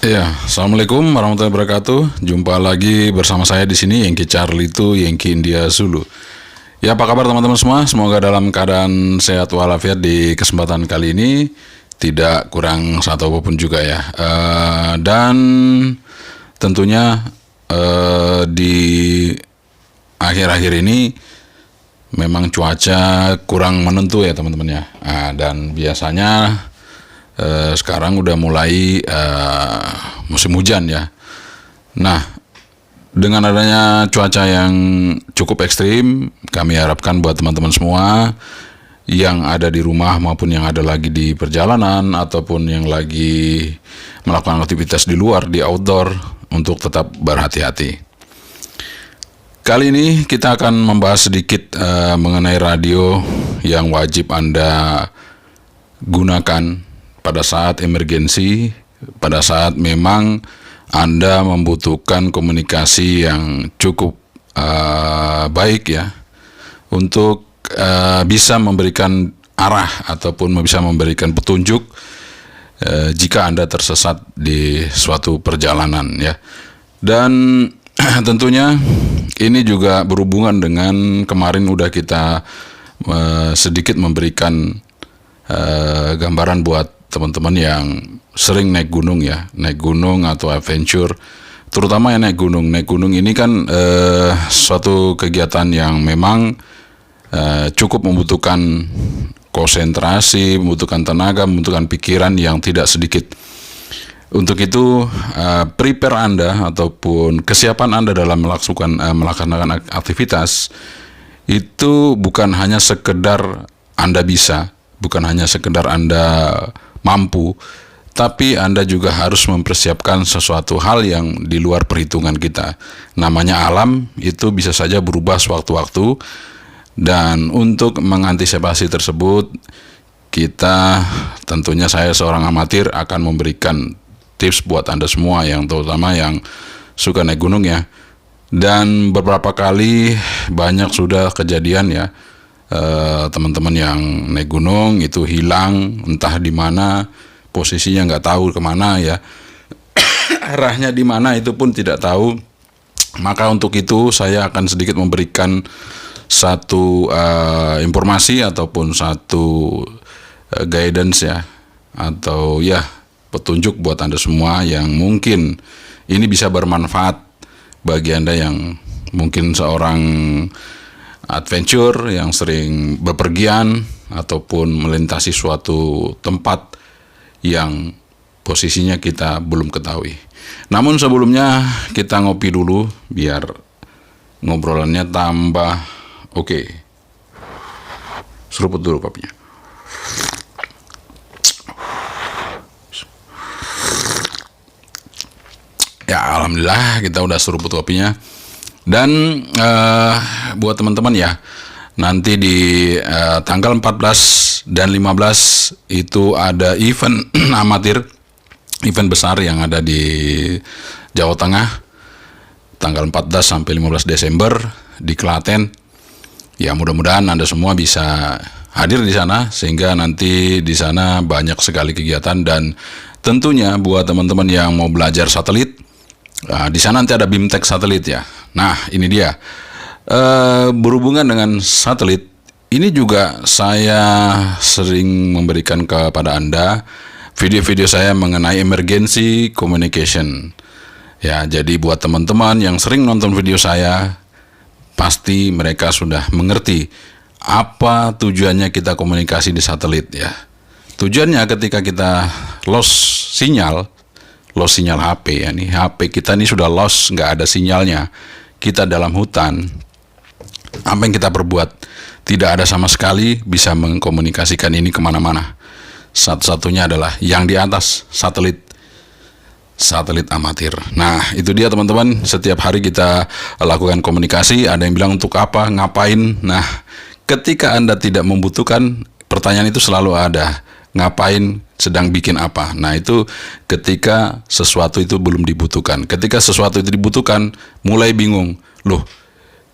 Ya, Assalamualaikum warahmatullahi wabarakatuh. Jumpa lagi bersama saya di sini, Yengki Charlie itu Yengki India Zulu. Ya, apa kabar teman-teman semua? Semoga dalam keadaan sehat walafiat di kesempatan kali ini, tidak kurang satu apapun juga ya. Dan tentunya di akhir-akhir ini memang cuaca kurang menentu ya teman-teman ya. Dan biasanya sekarang udah mulai musim hujan ya. Nah, dengan adanya cuaca yang cukup ekstrim, kami harapkan buat teman-teman semua yang ada di rumah maupun yang ada lagi di perjalanan ataupun yang lagi melakukan aktivitas di luar, di outdoor, untuk tetap berhati-hati. Kali ini kita akan membahas sedikit mengenai radio yang wajib Anda gunakan pada saat emergensi, pada saat memang Anda membutuhkan komunikasi yang cukup baik ya, untuk bisa memberikan arah ataupun bisa memberikan petunjuk jika Anda tersesat di suatu perjalanan ya. Dan tentunya ini juga berhubungan dengan kemarin udah kita sedikit memberikan gambaran buat teman-teman yang sering naik gunung ya, naik gunung atau adventure, terutama yang naik gunung. Naik gunung ini kan suatu kegiatan yang memang cukup membutuhkan konsentrasi, membutuhkan tenaga, membutuhkan pikiran yang tidak sedikit. Untuk itu prepare Anda ataupun kesiapan Anda dalam melaksanakan aktivitas itu bukan hanya sekedar Anda bisa, bukan hanya sekedar Anda mampu, tapi Anda juga harus mempersiapkan sesuatu hal yang di luar perhitungan kita. Namanya alam, itu bisa saja berubah sewaktu-waktu, dan untuk mengantisipasi tersebut, kita tentunya, saya seorang amatir, akan memberikan tips buat Anda semua, yang terutama yang suka naik gunung ya. Dan beberapa kali banyak sudah kejadian ya, teman-teman yang naik gunung itu hilang, entah di mana posisinya, nggak tahu kemana ya, arahnya di mana itu pun tidak tahu. Maka untuk itu saya akan sedikit memberikan satu informasi ataupun satu guidance ya, atau ya petunjuk buat Anda semua yang mungkin ini bisa bermanfaat bagi Anda yang mungkin seorang adventure yang sering bepergian ataupun melintasi suatu tempat yang posisinya kita belum ketahui. Namun sebelumnya kita ngopi dulu biar ngobrolannya tambah oke. Seruput dulu kopinya. Ya, alhamdulillah kita udah seruput kopinya. Dan buat teman-teman ya, nanti di tanggal 14 dan 15 itu ada event amatir, event besar yang ada di Jawa Tengah, tanggal 14 sampai 15 Desember di Klaten. Ya, mudah-mudahan Anda semua bisa hadir di sana, sehingga nanti di sana banyak sekali kegiatan. Dan tentunya buat teman-teman yang mau belajar satelit, di sana nanti ada BIMTEK satelit ya. Nah, ini dia. Berhubungan dengan satelit, ini juga saya sering memberikan kepada Anda video-video saya mengenai emergency communication. Ya, jadi buat teman-teman yang sering nonton video saya, pasti mereka sudah mengerti apa tujuannya kita komunikasi di satelit ya. Tujuannya ketika kita lost sinyal HP ya, nih HP kita ini sudah lost, nggak ada sinyalnya, kita dalam hutan, apa yang kita perbuat? Tidak ada sama sekali bisa mengkomunikasikan ini kemana-mana. Satu-satunya adalah yang di atas, satelit amatir. Nah, itu dia teman-teman, setiap hari kita lakukan komunikasi. Ada yang bilang untuk apa, ngapain. Nah, ketika Anda tidak membutuhkan, pertanyaan itu selalu ada. Ngapain, sedang bikin apa. Nah, itu ketika sesuatu itu belum dibutuhkan. Ketika sesuatu itu dibutuhkan, mulai bingung. Loh,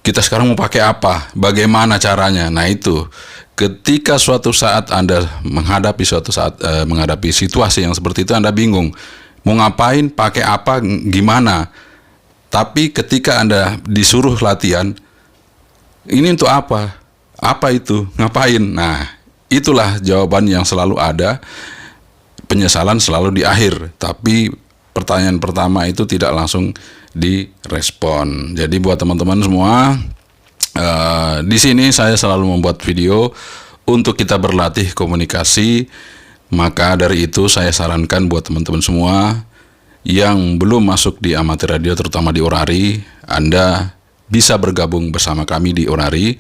kita sekarang mau pakai apa? Bagaimana caranya? Nah, itu ketika suatu saat Anda menghadapi menghadapi situasi yang seperti itu, Anda bingung. mau ngapain, pakai apa, gimana. Tapi ketika Anda disuruh latihan, ini untuk apa? Apa itu? Ngapain? Nah, itulah jawaban yang selalu ada. Penyesalan selalu di akhir, tapi pertanyaan pertama itu tidak langsung direspon. Jadi buat teman-teman semua, di sini saya selalu membuat video untuk kita berlatih komunikasi. Maka dari itu saya sarankan buat teman-teman semua yang belum masuk di amatir radio, terutama di Orari, Anda bisa bergabung bersama kami di Orari,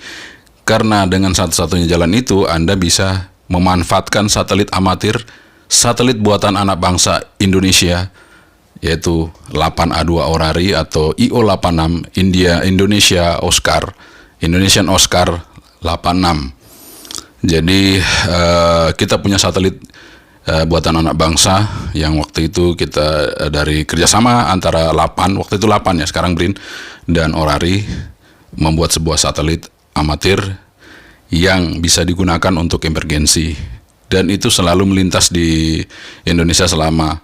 karena dengan satu-satunya jalan itu Anda bisa memanfaatkan satelit amatir, satelit buatan anak bangsa Indonesia, yaitu 8A2 Orari atau IO86 Indonesia Oscar, Indonesian Oscar 86. Jadi kita punya satelit buatan anak bangsa yang waktu itu kita dari kerjasama antara 8, waktu itu 8 ya, sekarang BRIN dan Orari, membuat sebuah satelit amatir yang bisa digunakan untuk emergensi, dan itu selalu melintas di Indonesia selama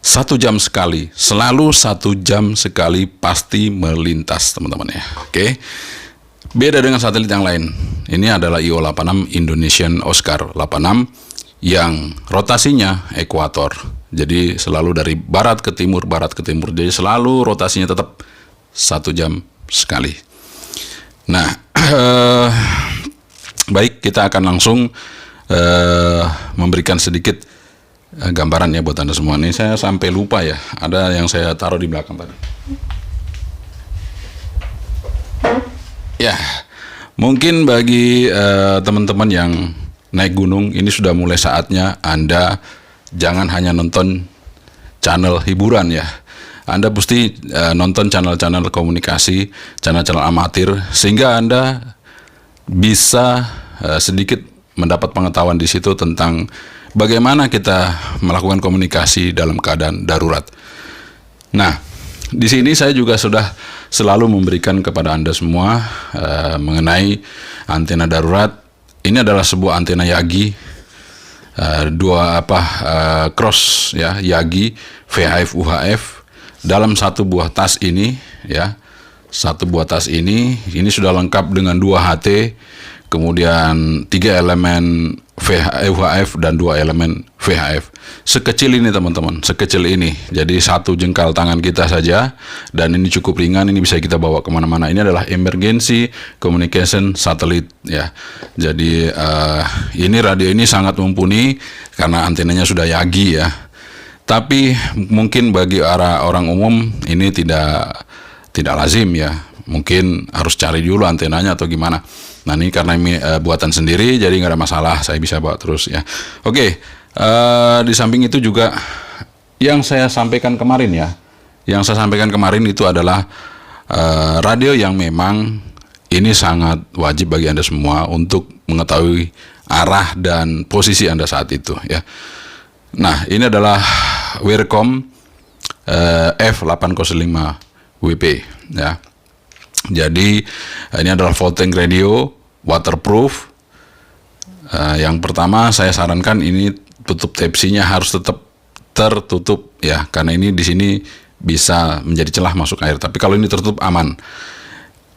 1 jam sekali, selalu 1 jam sekali pasti melintas, teman-teman ya. Oke. Beda dengan satelit yang lain. Ini adalah IO86 Indonesian Oscar 86 yang rotasinya ekuator. Jadi selalu dari barat ke timur, jadi selalu rotasinya tetap 1 jam sekali. Nah, baik, kita akan langsung memberikan sedikit gambaran ya buat Anda semua. Ini saya sampai lupa ya, ada yang saya taruh di belakang tadi. Ya, mungkin bagi teman-teman yang naik gunung, ini sudah mulai saatnya Anda jangan hanya nonton channel hiburan ya. Anda mesti nonton channel-channel komunikasi, channel-channel amatir, sehingga Anda bisa sedikit mendapat pengetahuan di situ tentang bagaimana kita melakukan komunikasi dalam keadaan darurat. Nah, di sini saya juga sudah selalu memberikan kepada Anda semua mengenai antena darurat. Ini adalah sebuah antena Yagi, cross ya, Yagi VHF UHF dalam satu buah tas ini ya. Satu buah tas ini sudah lengkap dengan 2 HT, kemudian 3 elemen UHF dan 2 elemen VHF. Sekecil ini teman-teman, sekecil ini. Jadi 1 jengkal tangan kita saja, dan ini cukup ringan, ini bisa kita bawa kemana-mana. Ini adalah emergency communication satellite ya. Jadi ini radio ini sangat mumpuni karena antenanya sudah Yagi ya. Tapi mungkin bagi orang umum ini tidak lazim ya. Mungkin harus cari dulu antenanya atau gimana. Nah, ini karena ini buatan sendiri, jadi nggak ada masalah, saya bisa bawa terus ya. Oke, di samping itu juga yang saya sampaikan kemarin ya, itu adalah radio yang memang ini sangat wajib bagi Anda semua untuk mengetahui arah dan posisi Anda saat itu ya. Nah, ini adalah Wircom F805 WP ya. Jadi ini adalah floating radio, waterproof. Yang pertama saya sarankan ini tutup Type-C-nya harus tetap tertutup ya, karena ini di sini bisa menjadi celah masuk air. Tapi kalau ini tertutup aman.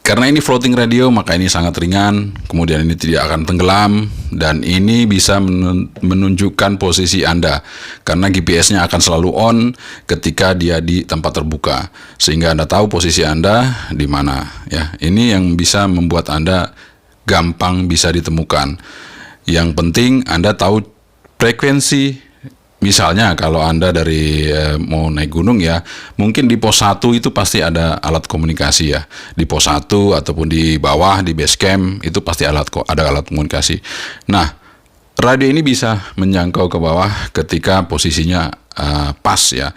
Karena ini floating radio, maka ini sangat ringan, kemudian ini tidak akan tenggelam, dan ini bisa menunjukkan posisi Anda, karena GPS-nya akan selalu on ketika dia di tempat terbuka, sehingga Anda tahu posisi Anda di mana. Ya, ini yang bisa membuat Anda gampang bisa ditemukan. Yang penting Anda tahu frekuensi. Misalnya kalau Anda dari mau naik gunung ya, mungkin di pos 1 itu pasti ada alat komunikasi ya. Di pos 1 ataupun di bawah, di base camp, itu pasti ada alat komunikasi. Nah, radio ini bisa menjangkau ke bawah ketika posisinya pas ya.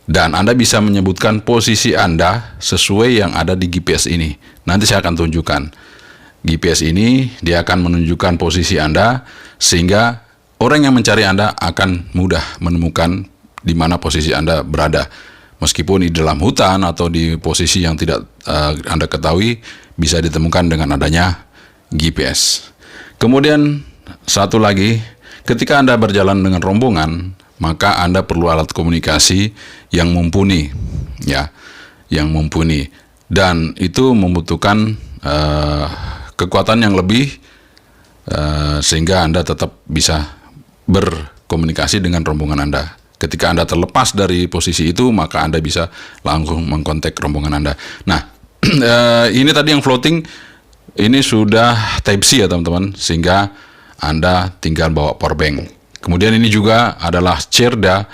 Dan Anda bisa menyebutkan posisi Anda sesuai yang ada di GPS ini. Nanti saya akan tunjukkan. GPS ini, dia akan menunjukkan posisi Anda, sehingga orang yang mencari Anda akan mudah menemukan di mana posisi Anda berada. Meskipun di dalam hutan atau di posisi yang tidak Anda ketahui, bisa ditemukan dengan adanya GPS. Kemudian satu lagi, ketika Anda berjalan dengan rombongan, maka Anda perlu alat komunikasi yang mumpuni, ya, yang mumpuni, dan itu membutuhkan kekuatan yang lebih, sehingga Anda tetap bisa berkomunikasi dengan rombongan Anda. Ketika Anda terlepas dari posisi itu, maka Anda bisa langsung mengkontak rombongan Anda. Nah, ini tadi yang floating, ini sudah Type C ya teman-teman, sehingga Anda tinggal bawa power bank. Kemudian ini juga adalah Cerda.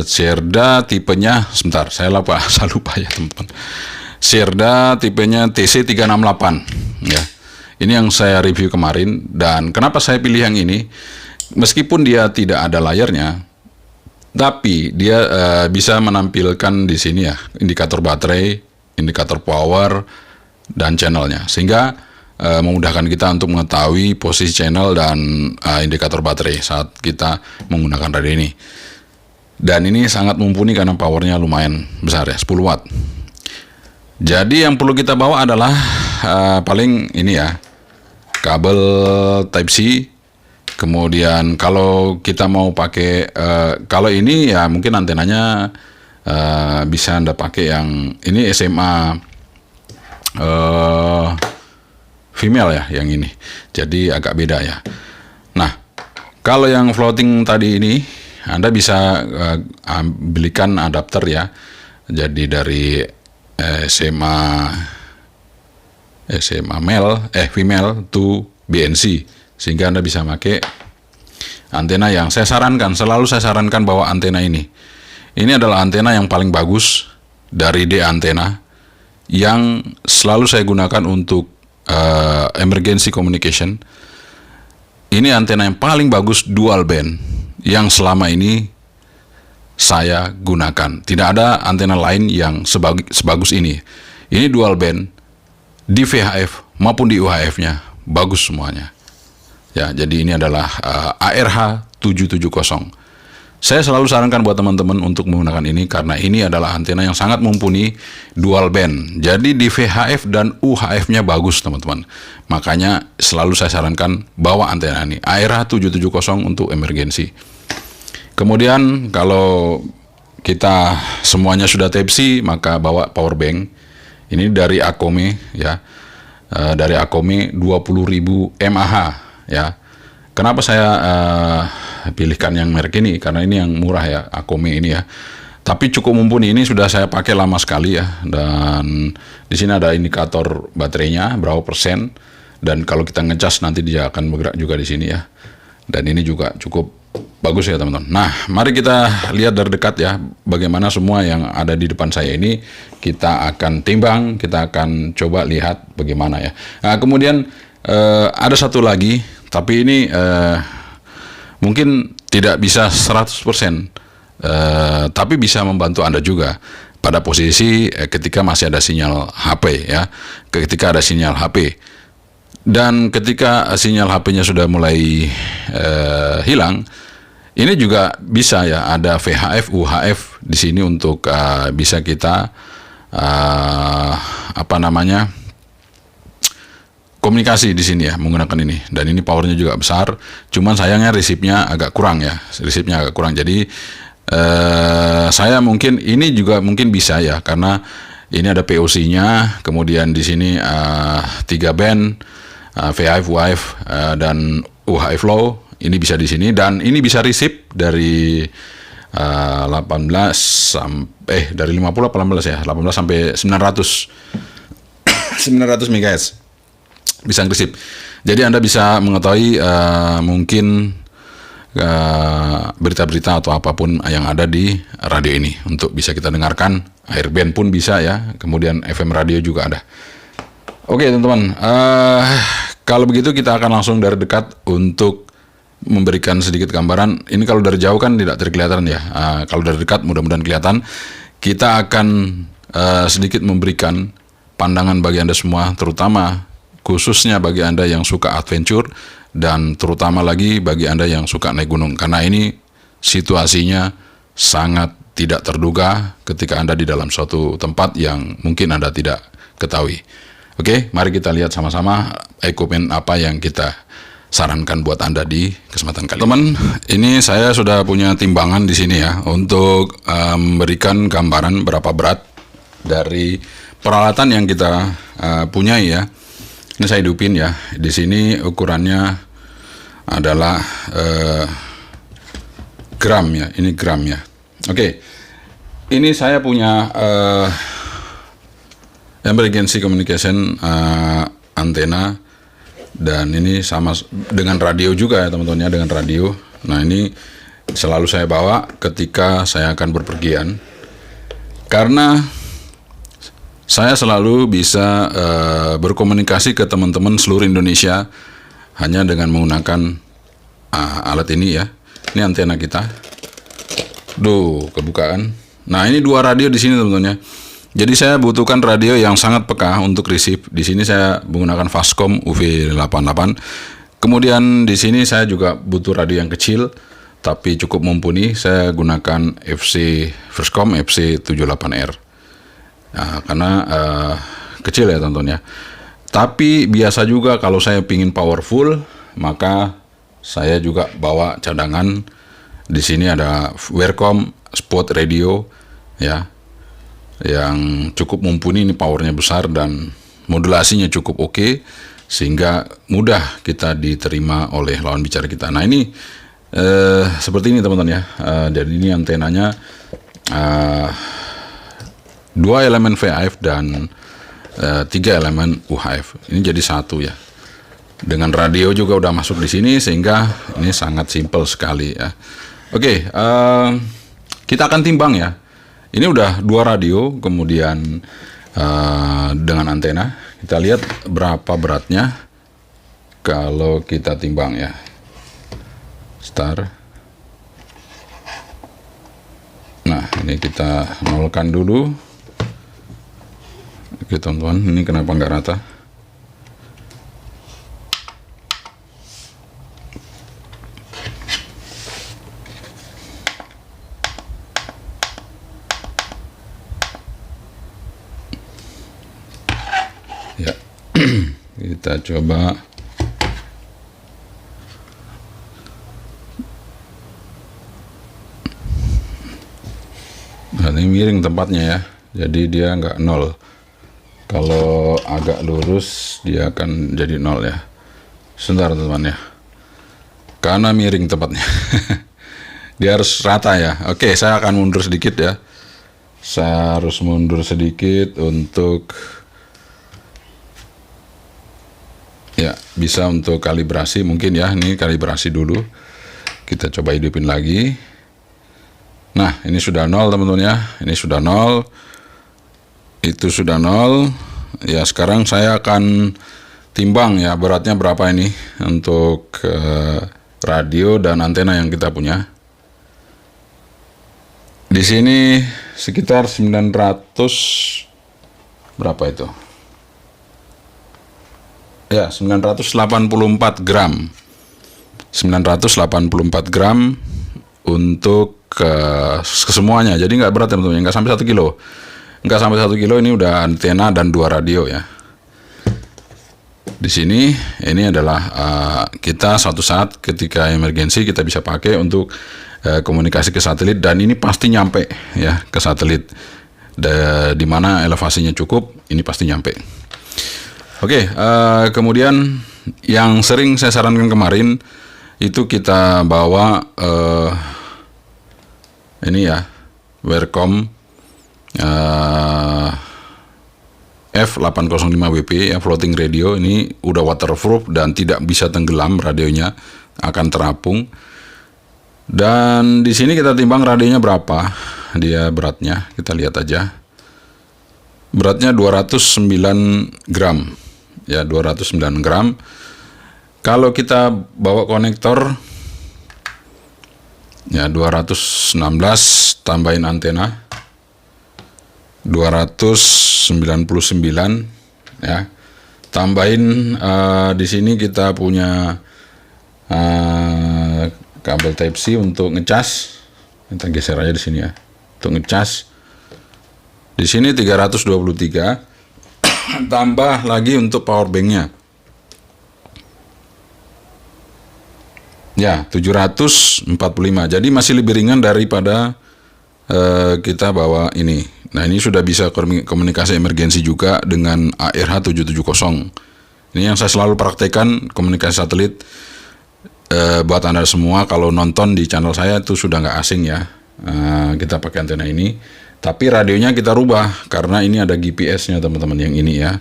Cerda tipenya, sebentar, saya lupa ya teman-teman. Cerda tipenya TC368 ya. Ini yang saya review kemarin, dan kenapa saya pilih yang ini? Meskipun dia tidak ada layarnya, tapi dia bisa menampilkan di sini ya indikator baterai, indikator power, dan channelnya, sehingga memudahkan kita untuk mengetahui posisi channel dan indikator baterai saat kita menggunakan radio ini. Dan ini sangat mumpuni karena powernya lumayan besar ya, 10 watt. Jadi yang perlu kita bawa adalah paling ini ya, kabel Type C. Kemudian kalau kita mau pakai, kalau ini ya mungkin antenanya bisa Anda pakai yang ini SMA female ya, yang ini. Jadi agak beda ya. Nah, kalau yang floating tadi ini, Anda bisa belikan adapter ya. Jadi dari SMA female to BNC, sehingga Anda bisa pakai antena yang selalu saya sarankan bawa antena ini. Ini adalah antena yang paling bagus dari D antena, yang selalu saya gunakan untuk emergency communication. Ini antena yang paling bagus dual band yang selama ini saya gunakan. Tidak ada antena lain yang sebagus ini. Ini dual band di VHF maupun di UHF-nya bagus semuanya. Ya, jadi ini adalah ARH 770. Saya selalu sarankan buat teman-teman untuk menggunakan ini karena ini adalah antena yang sangat mumpuni, dual band. Jadi di VHF dan UHF-nya bagus, teman-teman. Makanya selalu saya sarankan bawa antena ini, ARH 770 untuk emergensi. Kemudian kalau kita semuanya sudah Type C, maka bawa power bank. Ini dari Acome ya. Dari Acome 20.000 mAh ya. Kenapa saya pilihkan yang merek ini? Karena ini yang murah ya, Acome ini ya. Tapi cukup mumpuni, ini sudah saya pakai lama sekali ya. Dan di sini ada indikator baterainya berapa persen, dan kalau kita ngecas nanti dia akan bergerak juga di sini ya. Dan ini juga cukup bagus ya teman-teman. Nah, mari kita lihat dari dekat ya, bagaimana semua yang ada di depan saya ini. Kita akan timbang, kita akan coba lihat bagaimana ya. Nah, kemudian ada satu lagi, tapi ini mungkin tidak bisa 100%, tapi bisa membantu Anda juga pada posisi ketika masih ada sinyal HP ya, ketika ada sinyal HP. Dan ketika sinyal HP-nya sudah mulai hilang, ini juga bisa ya, ada VHF, UHF di sini untuk bisa kita komunikasi di sini ya menggunakan ini. Dan ini powernya juga besar. Cuman sayangnya resipnya agak kurang ya, resipnya agak kurang. Jadi saya mungkin ini juga mungkin bisa ya, karena ini ada POC-nya. Kemudian di sini 3 band. VHF, UHF, dan UHF low, ini bisa di sini, dan ini bisa receive dari 18 sampai dari 50 18 ya, 18 sampai 900 MHz bisa receive. Jadi Anda bisa mengetahui mungkin berita-berita atau apapun yang ada di radio ini untuk bisa kita dengarkan. Airband pun bisa ya, kemudian FM radio juga ada. Oke teman-teman, kalau begitu kita akan langsung dari dekat untuk memberikan sedikit gambaran. Ini kalau dari jauh kan tidak terkelihatan ya. Kalau dari dekat mudah-mudahan kelihatan. Kita akan sedikit memberikan pandangan bagi Anda semua, terutama khususnya bagi Anda yang suka adventure, dan terutama lagi bagi Anda yang suka naik gunung. Karena ini situasinya sangat tidak terduga ketika Anda di dalam suatu tempat yang mungkin Anda tidak ketahui. Oke, mari kita lihat sama-sama equipment apa yang kita sarankan buat Anda di kesempatan kali ini. Teman, ini saya sudah punya timbangan di sini ya untuk memberikan gambaran berapa berat dari peralatan yang kita punyai ya. Ini saya hidupin ya. Di sini ukurannya adalah gram ya. Ini gram ya. Oke. Ini saya punya emergency communication antena, dan ini sama dengan radio juga ya teman-teman ya, dengan radio. Nah, ini selalu saya bawa ketika saya akan berpergian, karena saya selalu bisa berkomunikasi ke teman-teman seluruh Indonesia hanya dengan menggunakan alat ini ya. Ini antena kita. Duh, kebukaan. Nah, ini dua radio di sini teman-teman ya. Jadi saya butuhkan radio yang sangat peka untuk receive. Di sini saya menggunakan Fastcom UV88. Kemudian di sini saya juga butuh radio yang kecil tapi cukup mumpuni. Saya gunakan Firstcom FC78R. Nah, karena kecil ya teman-teman ya. Tapi biasa juga kalau saya pingin powerful, maka saya juga bawa cadangan. Di sini ada Wirelcom Spot Radio ya, yang cukup mumpuni. Ini powernya besar dan modulasinya cukup oke, sehingga mudah kita diterima oleh lawan bicara kita. Nah, ini seperti ini teman-teman ya. Jadi ini antenanya 2 elemen VHF dan 3 elemen UHF. Ini jadi satu ya. Dengan radio juga udah masuk di sini, sehingga ini sangat simpel sekali ya. Oke, kita akan timbang ya. Ini udah 2 radio, kemudian dengan antena. Kita lihat berapa beratnya kalau kita timbang ya. Start. Nah, ini kita nolkan dulu. Oke teman-teman, ini kenapa nggak rata? Ya, kita coba. Nah, ini miring tempatnya ya, jadi dia nggak nol. Kalau agak lurus dia akan jadi nol ya. Sebentar teman-teman ya, karena miring tempatnya. Dia harus rata ya. Oke, saya akan mundur sedikit ya. Saya harus mundur sedikit untuk ya, bisa untuk kalibrasi mungkin ya. Ini kalibrasi dulu. Kita coba hidupin lagi. Nah, ini sudah nol teman-teman ya. Ini sudah nol. Itu sudah nol. Ya, sekarang saya akan timbang ya beratnya berapa ini untuk radio dan antena yang kita punya. Di sini sekitar 900 berapa itu? Ya, 984 gram. 984 gram untuk kesemuanya. Jadi nggak berat teman-teman, nggak sampai 1 kilo. Nggak sampai 1 kilo, ini udah antena dan 2 radio ya. Di sini ini adalah kita suatu saat ketika emergensi kita bisa pakai untuk komunikasi ke satelit, dan ini pasti nyampe ya ke satelit. Di mana elevasinya cukup, ini pasti nyampe. Oke, kemudian yang sering saya sarankan kemarin itu kita bawa ini ya, Wirelcom F805WP ya, floating radio. Ini udah waterproof dan tidak bisa tenggelam, radionya akan terapung. Dan di sini kita timbang radionya berapa dia beratnya, kita lihat aja. Beratnya 209 gram ya, 209 gram. Kalau kita bawa konektor ya 216, tambahin antena 299 ya. Tambahin di sini kita punya kabel Type C untuk ngecas. Kita geser aja di sini ya. Untuk ngecas. Di sini 323. Tambah lagi untuk power banknya. Ya, 745. Jadi masih lebih ringan daripada kita bawa ini. Nah, ini sudah bisa komunikasi emergensi juga dengan ARH 770. Ini yang saya selalu praktekkan, komunikasi satelit buat Anda semua. Kalau nonton di channel saya itu sudah nggak asing ya. Kita pakai antena ini. Tapi radionya kita rubah karena ini ada GPS-nya teman-teman yang ini ya.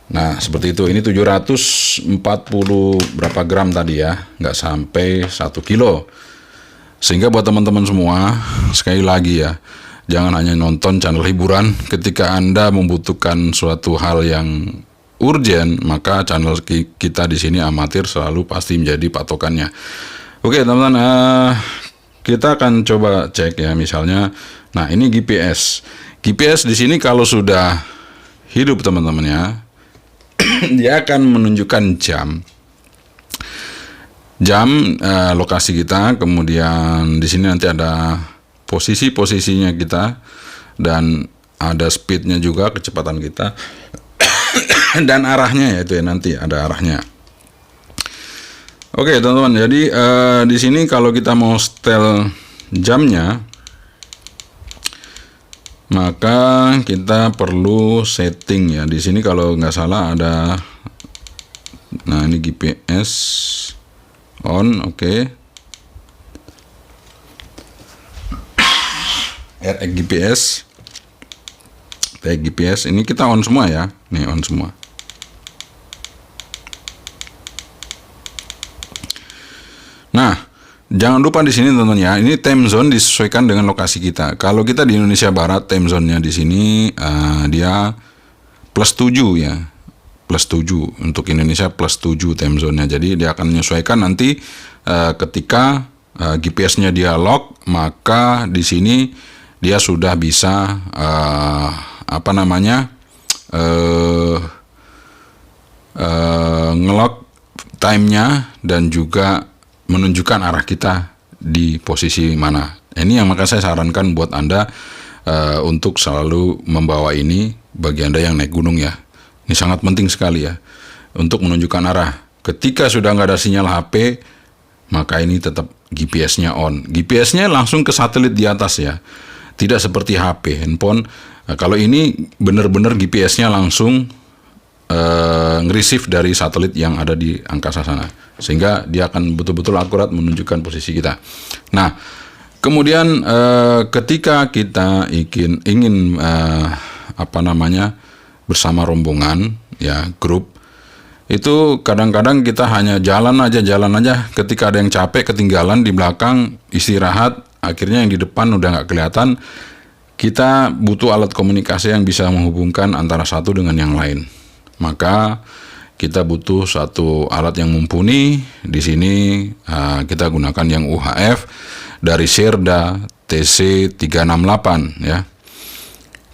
Nah, seperti itu. Ini 740 berapa gram tadi ya, nggak sampai 1 kilo. Sehingga buat teman-teman semua, sekali lagi ya, jangan hanya nonton channel hiburan. Ketika Anda membutuhkan suatu hal yang urgent, maka channel kita di sini amatir selalu pasti menjadi patokannya. Oke teman-teman, kita akan coba cek ya, misalnya, nah ini GPS. GPS di sini kalau sudah hidup teman-teman ya, dia akan menunjukkan jam lokasi kita, kemudian di sini nanti ada posisinya kita dan ada speednya juga, kecepatan kita dan arahnya, yaitu ya nanti ada arahnya. Oke teman-teman, jadi di sini kalau kita mau setel jamnya, maka kita perlu setting ya. Di sini kalau nggak salah ada, nah ini GPS on, oke. RX GPS, tag GPS, ini kita on semua ya, nih on semua. Nah, jangan lupa di sini teman-teman ya, ini time zone disesuaikan dengan lokasi kita. Kalau kita di Indonesia Barat, time zone-nya di sini dia +7 ya. +7 untuk Indonesia, +7 time zone-nya. Jadi dia akan menyesuaikan nanti ketika GPS-nya dia lock, maka di sini dia sudah bisa ngelock time-nya dan juga menunjukkan arah kita di posisi mana. Ini yang maka saya sarankan buat Anda untuk selalu membawa ini bagi Anda yang naik gunung ya. Ini sangat penting sekali ya untuk menunjukkan arah. Ketika sudah nggak ada sinyal HP, maka ini tetap GPS-nya on. GPS-nya langsung ke satelit di atas ya. Tidak seperti HP, handphone. Kalau ini benar-benar GPS-nya langsung nge-receive dari satelit yang ada di angkasa sana, sehingga dia akan betul-betul akurat menunjukkan posisi kita. Nah, kemudian ketika kita ingin bersama rombongan ya, grup, itu kadang-kadang kita hanya jalan aja. Ketika ada yang capek, ketinggalan di belakang, istirahat, akhirnya yang di depan udah nggak kelihatan. Kita butuh alat komunikasi yang bisa menghubungkan antara satu dengan yang lain. Maka kita butuh satu alat yang mumpuni. Di sini kita gunakan yang UHF dari Sherda TC368 ya.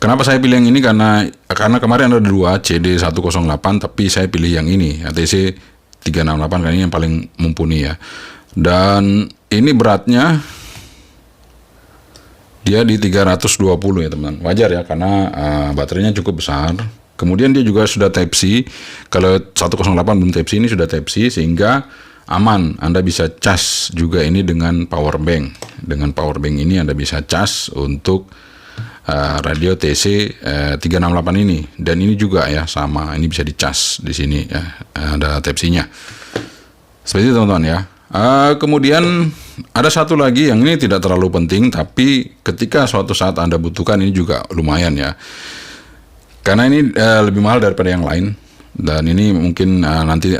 Kenapa saya pilih yang ini? Karena kemarin ada 2 CD108, tapi saya pilih yang ini ya, TC368 karena ini yang paling mumpuni ya. Dan ini beratnya dia di 320 ya teman. Wajar ya, karena baterainya cukup besar. Kemudian dia juga sudah Type C. Kalau 108 belum Type C, ini sudah Type C, sehingga aman. Anda bisa cas juga ini dengan power bank. Dengan power bank ini Anda bisa cas untuk radio TC 368 ini. Dan ini juga ya sama, ini bisa dicas di sini ya. Ada Type C-nya. Seperti itu teman-teman ya. Kemudian ada satu lagi yang ini tidak terlalu penting, tapi ketika suatu saat Anda butuhkan, ini juga lumayan ya. Karena ini lebih mahal daripada yang lain, dan ini mungkin nanti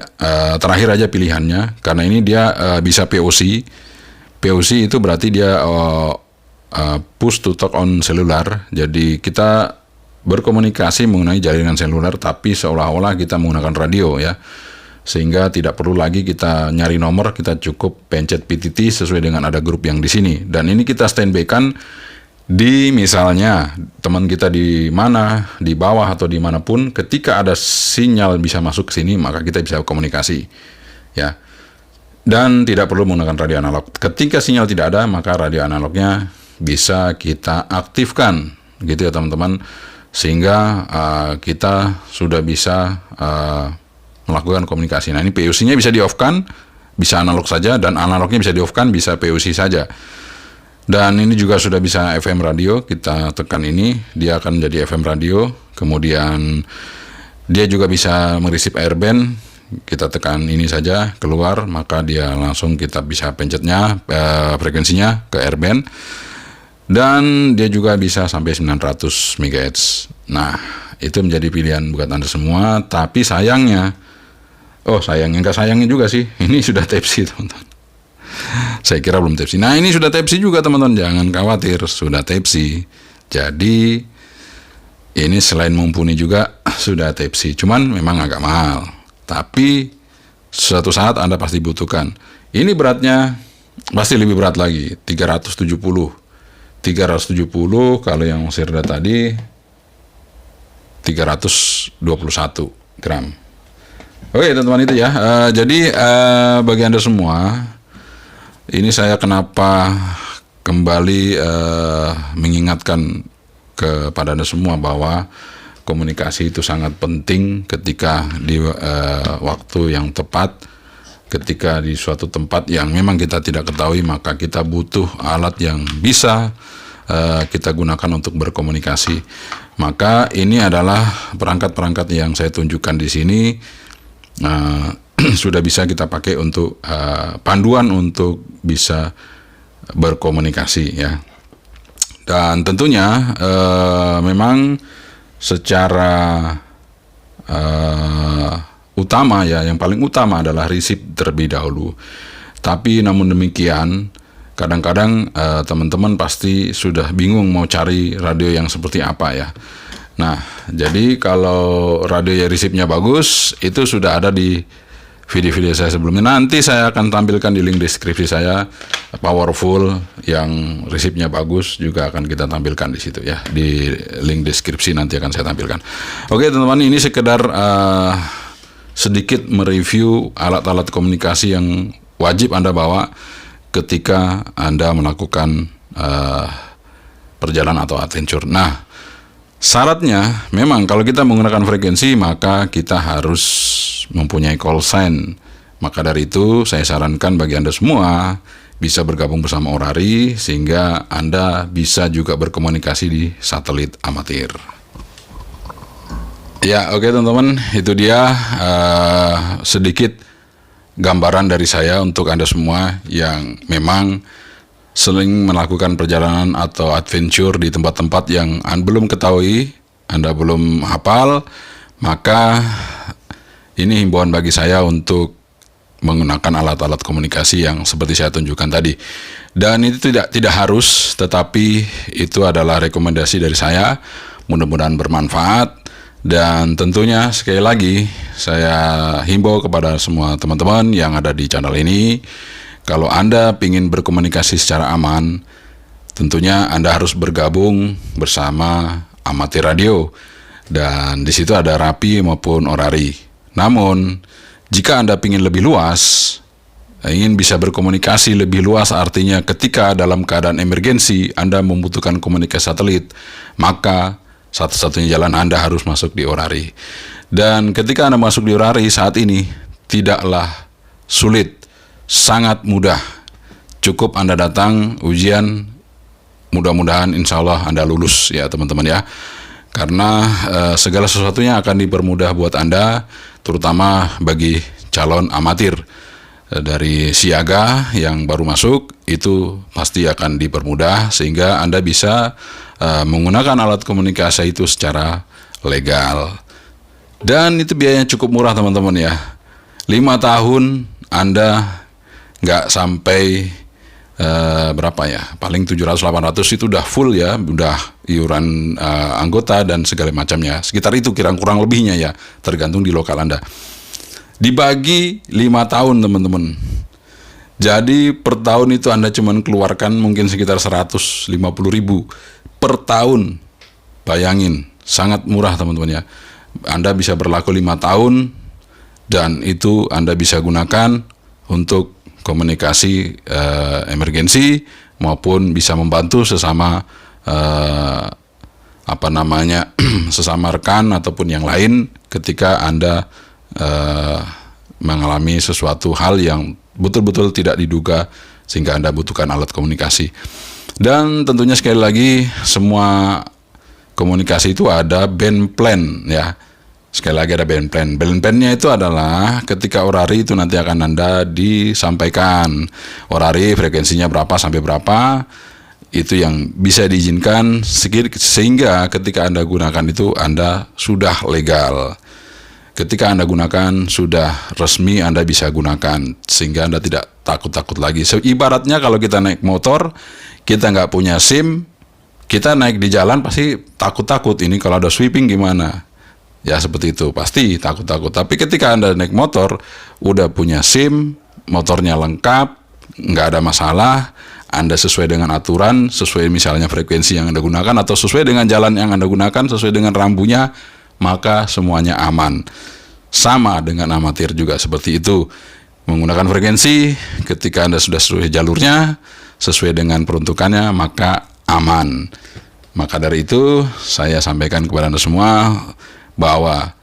terakhir aja pilihannya, karena ini dia bisa POC. POC itu berarti dia push to talk on selular. Jadi kita berkomunikasi mengenai jaringan seluler, tapi seolah-olah kita menggunakan radio ya. Sehingga tidak perlu lagi kita nyari nomor, kita cukup pencet PTT sesuai dengan ada grup yang di sini. Dan ini kita standby-kan di misalnya teman kita di mana, di bawah atau dimanapun, ketika ada sinyal bisa masuk ke sini, maka kita bisa komunikasi ya. Dan tidak perlu menggunakan radio analog. Ketika sinyal tidak ada, maka radio analognya bisa kita aktifkan gitu ya teman-teman, sehingga kita sudah bisa melakukan komunikasi. Nah, ini POC-nya bisa di-off-kan, bisa analog saja, dan analognya bisa di-off-kan, bisa POC saja. Dan ini juga sudah bisa FM radio, kita tekan ini, dia akan menjadi FM radio. Kemudian dia juga bisa meresip airband, kita tekan ini saja, keluar, maka dia langsung kita bisa pencetnya frekuensinya ke airband. Dan dia juga bisa sampai 900 MHz. Nah, itu menjadi pilihan buat Anda semua, tapi sayangnya, enggak sayangnya juga sih, ini sudah Type-C teman-teman. Saya kira belum Type-C. Nah, ini sudah Type-C juga teman-teman, jangan khawatir, sudah Type-C. Jadi ini selain mumpuni juga sudah Type-C, cuman memang agak mahal. Tapi suatu saat Anda pasti butuhkan. Ini beratnya pasti lebih berat lagi, 370 kalau yang Sirda tadi 321 gram. Oke teman-teman, itu ya. Jadi bagi Anda semua, ini saya kenapa kembali mengingatkan kepada Anda semua bahwa komunikasi itu sangat penting ketika di waktu yang tepat, ketika di suatu tempat yang memang kita tidak ketahui, maka kita butuh alat yang bisa kita gunakan untuk berkomunikasi. Maka ini adalah perangkat-perangkat yang saya tunjukkan di sini, sudah bisa kita pakai untuk panduan untuk bisa berkomunikasi ya. Dan tentunya memang secara utama ya, yang paling utama adalah resip terlebih dahulu. Tapi namun demikian, kadang-kadang teman-teman pasti sudah bingung mau cari radio yang seperti apa ya. Nah, jadi kalau radio yang resipnya bagus, itu sudah ada di video-video saya sebelumnya. Nanti saya akan tampilkan di link deskripsi saya, powerful yang resipnya bagus juga akan kita tampilkan di situ ya. Di link deskripsi nanti akan saya tampilkan. Oke teman-teman, ini sekedar sedikit mereview alat-alat komunikasi yang wajib Anda bawa ketika Anda melakukan perjalanan atau adventure. Nah, syaratnya memang kalau kita menggunakan frekuensi, maka kita harus mempunyai call sign. Maka dari itu saya sarankan bagi Anda semua bisa bergabung bersama Orari, sehingga Anda bisa juga berkomunikasi di satelit amatir. Ya, oke teman-teman, itu dia sedikit gambaran dari saya untuk Anda semua yang memang sering melakukan perjalanan atau adventure di tempat-tempat yang Anda belum ketahui, Anda belum hafal. Maka ini himbauan bagi saya untuk menggunakan alat-alat komunikasi yang seperti saya tunjukkan tadi. Dan itu tidak harus, tetapi itu adalah rekomendasi dari saya. Mudah-mudahan bermanfaat. Dan tentunya sekali lagi saya himbau kepada semua teman-teman yang ada di channel ini, kalau Anda ingin berkomunikasi secara aman, tentunya Anda harus bergabung bersama Amatir Radio, dan di situ ada Rapi maupun Orari. Namun jika Anda ingin lebih luas, ingin bisa berkomunikasi lebih luas, artinya ketika dalam keadaan emergensi Anda membutuhkan komunikasi satelit, maka satu-satunya jalan Anda harus masuk di Orari. Dan ketika Anda masuk di Orari saat ini, tidaklah sulit, sangat mudah. Cukup Anda datang, ujian, mudah-mudahan insya Allah Anda lulus ya teman-teman ya. Karena segala sesuatunya akan dipermudah buat Anda, terutama bagi calon amatir. Dari siaga yang baru masuk, itu pasti akan dipermudah sehingga Anda bisa menggunakan alat komunikasi itu secara legal. Dan itu biayanya cukup murah teman-teman ya. 5 tahun Anda nggak sampai berapa ya, paling 700-800 itu udah full ya, udah iuran anggota dan segala macamnya. Sekitar itu kurang lebihnya ya, tergantung di lokal Anda. Dibagi 5 tahun teman-teman. Jadi per tahun itu Anda cuma keluarkan mungkin sekitar 150.000 per tahun. Bayangin, sangat murah teman-teman ya. Anda bisa berlaku 5 tahun dan itu Anda bisa gunakan untuk komunikasi emergensi maupun bisa membantu sesama sesama rekan ataupun yang lain ketika Anda mengalami sesuatu hal yang betul-betul tidak diduga sehingga Anda butuhkan alat komunikasi. Dan tentunya sekali lagi semua komunikasi itu ada band plan ya. Sekali lagi ada band plan. Band plan-nya itu adalah ketika orari itu nanti akan Anda disampaikan. Orari frekuensinya berapa sampai berapa, itu yang bisa diizinkan sehingga ketika Anda gunakan itu Anda sudah legal. Ketika Anda gunakan sudah resmi, Anda bisa gunakan sehingga Anda tidak takut-takut lagi. Ibaratnya kalau kita naik motor, kita nggak punya SIM, kita naik di jalan pasti takut-takut, ini kalau ada sweeping gimana? Ya seperti itu, pasti takut-takut. Tapi ketika Anda naik motor, udah punya SIM, motornya lengkap, nggak ada masalah, Anda sesuai dengan aturan, sesuai misalnya frekuensi yang Anda gunakan, atau sesuai dengan jalan yang Anda gunakan, sesuai dengan rambunya, maka semuanya aman. Sama dengan amatir juga seperti itu. Menggunakan frekuensi, ketika Anda sudah sesuai jalurnya, sesuai dengan peruntukannya, maka aman. Maka dari itu, saya sampaikan kepada Anda semua bahwa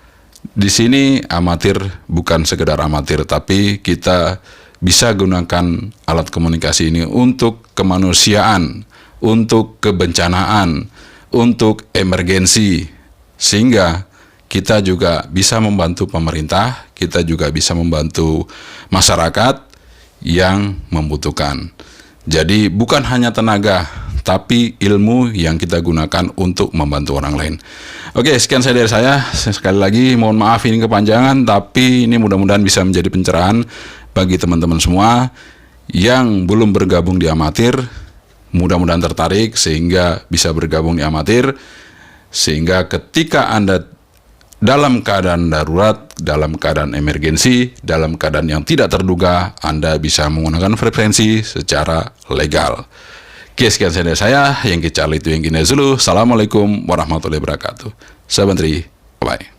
di sini amatir bukan sekedar amatir, tapi kita bisa gunakan alat komunikasi ini untuk kemanusiaan, untuk kebencanaan, untuk emergensi, sehingga kita juga bisa membantu pemerintah, kita juga bisa membantu masyarakat yang membutuhkan. Jadi bukan hanya tenaga, tapi ilmu yang kita gunakan untuk membantu orang lain. Oke, sekian dari saya. Sekali lagi mohon maaf ini kepanjangan, tapi ini mudah-mudahan bisa menjadi pencerahan bagi teman-teman semua yang belum bergabung di amatir. Mudah-mudahan tertarik sehingga bisa bergabung di amatir, sehingga ketika Anda dalam keadaan darurat, dalam keadaan emergensi, dalam keadaan yang tidak terduga, Anda bisa menggunakan frekuensi secara legal. Oke, sekian dari saya, Yankee Charlie itu Yankee Zulu. Assalamualaikum warahmatullahi wabarakatuh. Saya Menteri, bye.